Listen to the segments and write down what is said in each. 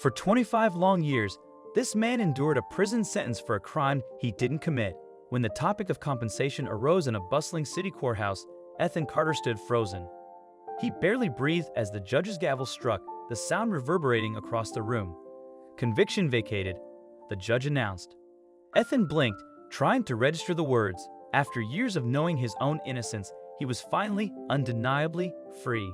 For 25 long years, this man endured a prison sentence for a crime he didn't commit. When the topic of compensation arose in a bustling city courthouse, Ethan Carter stood frozen. He barely breathed as the judge's gavel struck, the sound reverberating across the room. Conviction vacated, the judge announced. Ethan blinked, trying to register the words. After years of knowing his own innocence, he was finally, undeniably, free.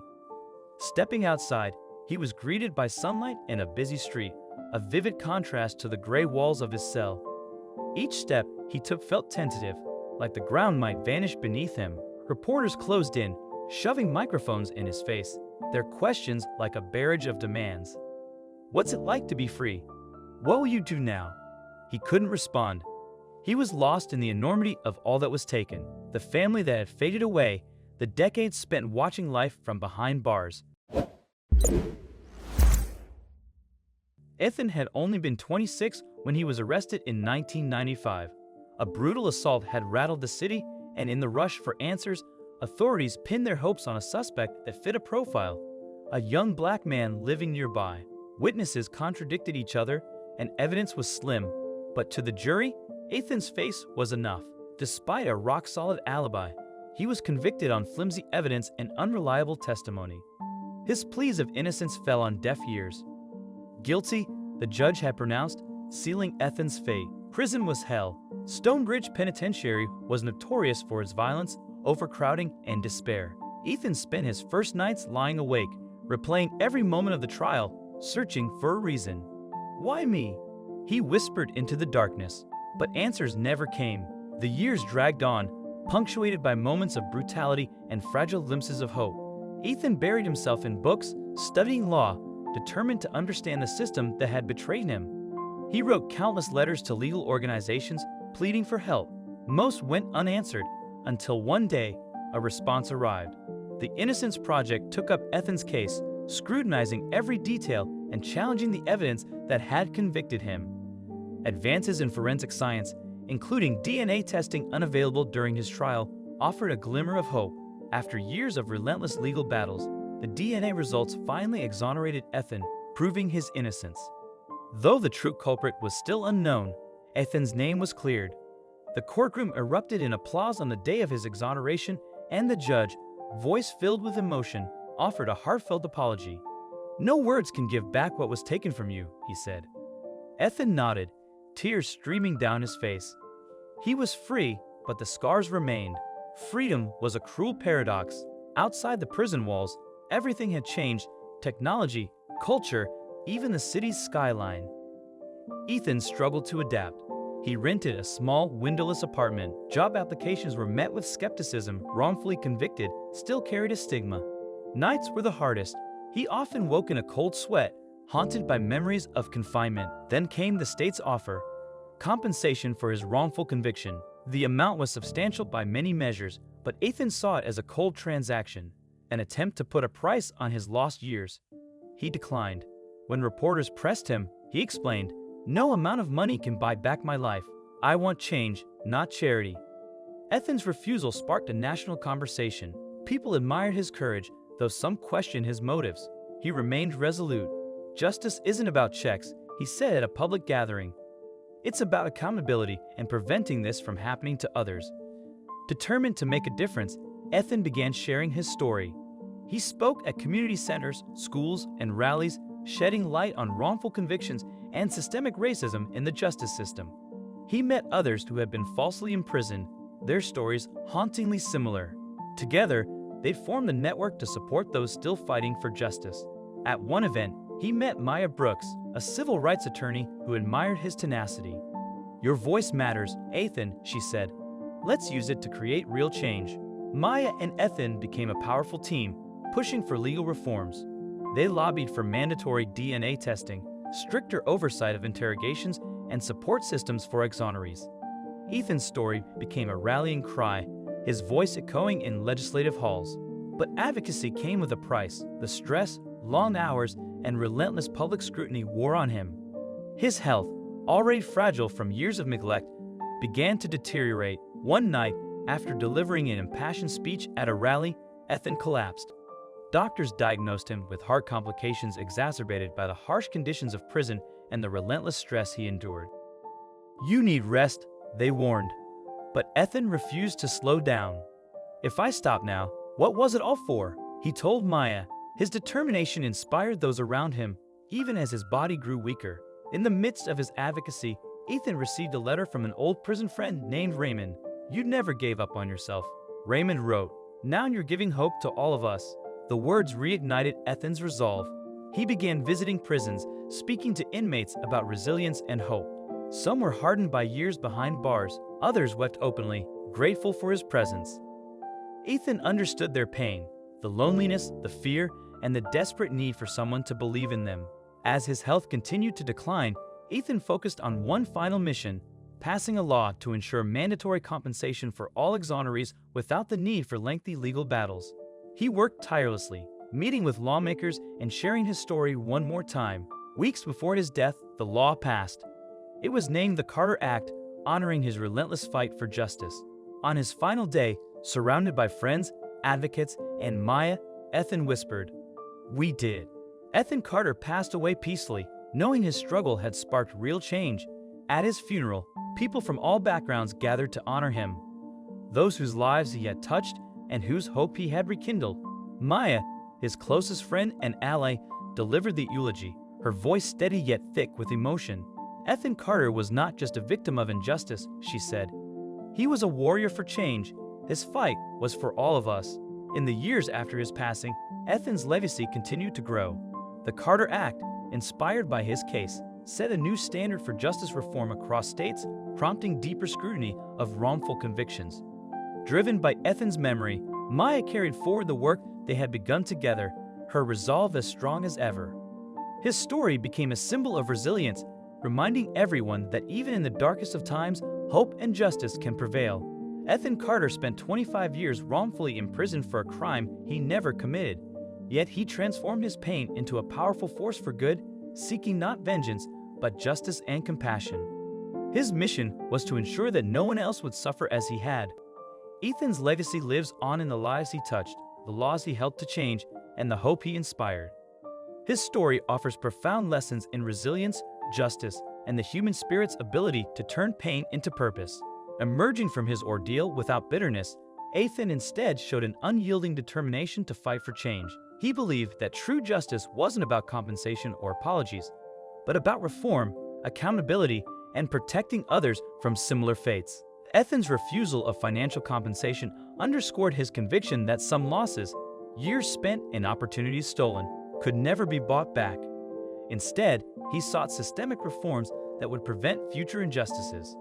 Stepping outside, he was greeted by sunlight and a busy street, a vivid contrast to the gray walls of his cell. Each step he took felt tentative, like the ground might vanish beneath him. Reporters closed in, shoving microphones in his face, their questions like a barrage of demands. "What's it like to be free? What will you do now?" He couldn't respond. He was lost in the enormity of all that was taken, the family that had faded away, the decades spent watching life from behind bars. Ethan had only been 26 when he was arrested in 1995. A brutal assault had rattled the city, and in the rush for answers, authorities pinned their hopes on a suspect that fit a profile, a young black man living nearby. Witnesses contradicted each other, and evidence was slim, but to the jury, Ethan's face was enough. Despite a rock-solid alibi, he was convicted on flimsy evidence and unreliable testimony. His pleas of innocence fell on deaf ears. Guilty, the judge had pronounced, sealing Ethan's fate. Prison was hell. Stonebridge Penitentiary was notorious for its violence, overcrowding, and despair. Ethan spent his first nights lying awake, replaying every moment of the trial, searching for a reason. "Why me?" he whispered into the darkness. But answers never came. The years dragged on, punctuated by moments of brutality and fragile glimpses of hope. Ethan buried himself in books, studying law, determined to understand the system that had betrayed him. He wrote countless letters to legal organizations, pleading for help. Most went unanswered, until one day, a response arrived. The Innocence Project took up Ethan's case, scrutinizing every detail and challenging the evidence that had convicted him. Advances in forensic science, including DNA testing unavailable during his trial, offered a glimmer of hope. After years of relentless legal battles, the DNA results finally exonerated Ethan, proving his innocence. Though the true culprit was still unknown, Ethan's name was cleared. The courtroom erupted in applause on the day of his exoneration, and the judge, voice filled with emotion, offered a heartfelt apology. "No words can give back what was taken from you," he said. Ethan nodded, tears streaming down his face. He was free, but the scars remained. Freedom was a cruel paradox. Outside the prison walls, everything had changed: technology, culture, even the city's skyline. Ethan struggled to adapt. He rented a small, windowless apartment. Job applications were met with skepticism. Wrongfully convicted still carried a stigma. Nights were the hardest. He often woke in a cold sweat, haunted by memories of confinement. Then came the state's offer: compensation for his wrongful conviction. The amount was substantial by many measures, but Ethan saw it as a cold transaction, an attempt to put a price on his lost years. He declined. When reporters pressed him, he explained, "No amount of money can buy back my life. I want change, not charity." Ethan's refusal sparked a national conversation. People admired his courage, though some questioned his motives. He remained resolute. "Justice isn't about checks," he said at a public gathering. "It's about accountability and preventing this from happening to others." Determined to make a difference, Ethan began sharing his story. He spoke at community centers, schools, and rallies, shedding light on wrongful convictions and systemic racism in the justice system. He met others who had been falsely imprisoned, their stories hauntingly similar. Together, they formed a network to support those still fighting for justice. At one event, he met Maya Brooks, a civil rights attorney who admired his tenacity. "Your voice matters, Ethan," she said. "Let's use it to create real change." Maya and Ethan became a powerful team, pushing for legal reforms. They lobbied for mandatory DNA testing, stricter oversight of interrogations, and support systems for exonerees. Ethan's story became a rallying cry, his voice echoing in legislative halls. But advocacy came with a price. The stress, long hours, and relentless public scrutiny wore on him. His health, already fragile from years of neglect, began to deteriorate. One night, after delivering an impassioned speech at a rally, Ethan collapsed. Doctors diagnosed him with heart complications exacerbated by the harsh conditions of prison and the relentless stress he endured. "You need rest," they warned. But Ethan refused to slow down. "If I stop now, what was it all for?" he told Maya. His determination inspired those around him, even as his body grew weaker. In the midst of his advocacy, Ethan received a letter from an old prison friend named Raymond. "You never gave up on yourself," Raymond wrote. "Now you're giving hope to all of us." The words reignited Ethan's resolve. He began visiting prisons, speaking to inmates about resilience and hope. Some were hardened by years behind bars, others wept openly, grateful for his presence. Ethan understood their pain, the loneliness, the fear, and the desperate need for someone to believe in them. As his health continued to decline, Ethan focused on one final mission: passing a law to ensure mandatory compensation for all exonerees without the need for lengthy legal battles. He worked tirelessly, meeting with lawmakers and sharing his story one more time. Weeks before his death, the law passed. It was named the Carter Act, honoring his relentless fight for justice. On his final day, surrounded by friends, advocates, and Maya, Ethan whispered, "We did." Ethan Carter passed away peacefully, knowing his struggle had sparked real change. At his funeral, people from all backgrounds gathered to honor him. Those whose lives he had touched and whose hope he had rekindled. Maya, his closest friend and ally, delivered the eulogy, her voice steady yet thick with emotion. Ethan Carter was not just a victim of injustice, she said. He was a warrior for change. His fight was for all of us. In the years after his passing, Ethan's legacy continued to grow. The Carter Act, inspired by his case, set a new standard for justice reform across states, prompting deeper scrutiny of wrongful convictions. Driven by Ethan's memory, Maya carried forward the work they had begun together, her resolve as strong as ever. His story became a symbol of resilience, reminding everyone that even in the darkest of times, hope and justice can prevail. Ethan Carter spent 25 years wrongfully imprisoned for a crime he never committed. Yet he transformed his pain into a powerful force for good, seeking not vengeance, but justice and compassion. His mission was to ensure that no one else would suffer as he had. Ethan's legacy lives on in the lives he touched, the laws he helped to change, and the hope he inspired. His story offers profound lessons in resilience, justice, and the human spirit's ability to turn pain into purpose. Emerging from his ordeal without bitterness, Ethan instead showed an unyielding determination to fight for change. He believed that true justice wasn't about compensation or apologies, but about reform, accountability, and protecting others from similar fates. Ethan's refusal of financial compensation underscored his conviction that some losses, years spent and opportunities stolen, could never be bought back. Instead, he sought systemic reforms that would prevent future injustices.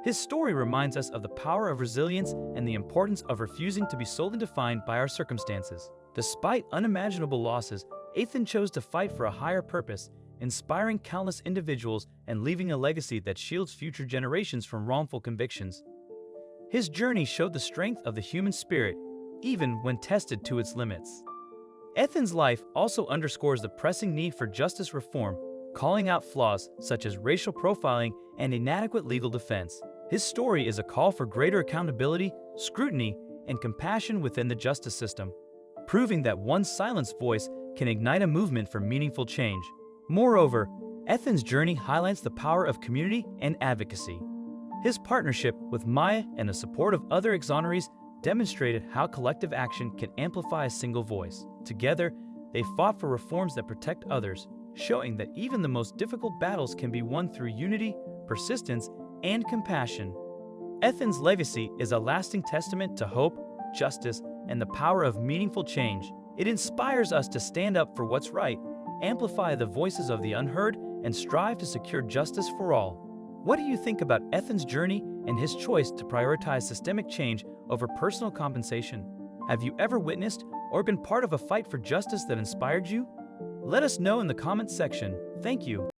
His story reminds us of the power of resilience and the importance of refusing to be solely defined by our circumstances. Despite unimaginable losses, Ethan chose to fight for a higher purpose, inspiring countless individuals and leaving a legacy that shields future generations from wrongful convictions. His journey showed the strength of the human spirit, even when tested to its limits. Ethan's life also underscores the pressing need for justice reform, calling out flaws such as racial profiling and inadequate legal defense. His story is a call for greater accountability, scrutiny, and compassion within the justice system, proving that one silenced voice can ignite a movement for meaningful change. Moreover, Ethan's journey highlights the power of community and advocacy. His partnership with Maya and the support of other exonerees demonstrated how collective action can amplify a single voice. Together, they fought for reforms that protect others, showing that even the most difficult battles can be won through unity, persistence, and compassion. Ethan's legacy is a lasting testament to hope, justice, and the power of meaningful change. It inspires us to stand up for what's right, amplify the voices of the unheard, and strive to secure justice for all. What do you think about Ethan's journey and his choice to prioritize systemic change over personal compensation? Have you ever witnessed or been part of a fight for justice that inspired you? Let us know in the comments section. Thank you.